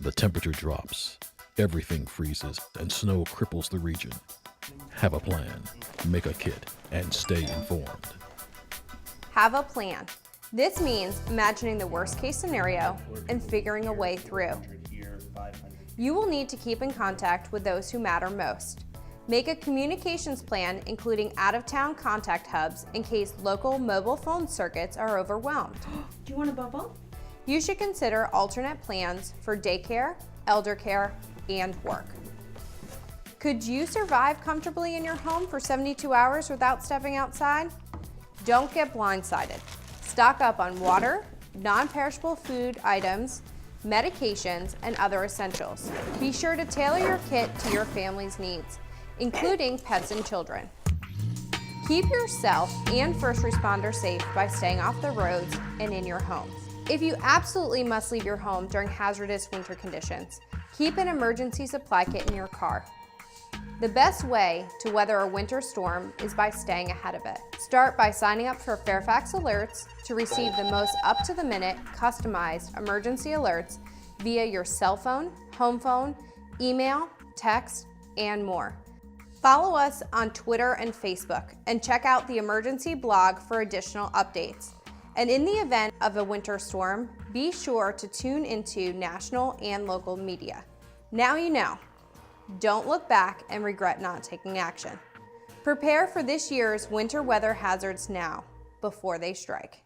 The temperature drops, everything freezes, and snow cripples the region. Have a plan, make a kit, and stay informed. Have a plan. This means imagining the worst case scenario and figuring a way through. You will need to keep in contact with those who matter most. Make a communications plan including out-of-town contact hubs in case local mobile phone circuits are overwhelmed. Do you want a bubble? You should consider alternate plans for daycare, elder care, and work. Could you survive comfortably in your home for 72 hours without stepping outside? Don't get blindsided. Stock up on water, non-perishable food items, medications, and other essentials. Be sure to tailor your kit to your family's needs, including pets and children. Keep yourself and first responders safe by staying off the roads and in your homes. If you absolutely must leave your home during hazardous winter conditions, keep an emergency supply kit in your car. The best way to weather a winter storm is by staying ahead of it. Start by signing up for Fairfax alerts to receive the most up-to-the-minute customized emergency alerts via your cell phone, home phone, email, text, and more. Follow us on Twitter and Facebook, and check out the emergency blog for additional updates. And in the event of a winter storm, be sure to tune into national and local media. Now you know. Don't look back and regret not taking action. Prepare for this year's winter weather hazards now, before they strike.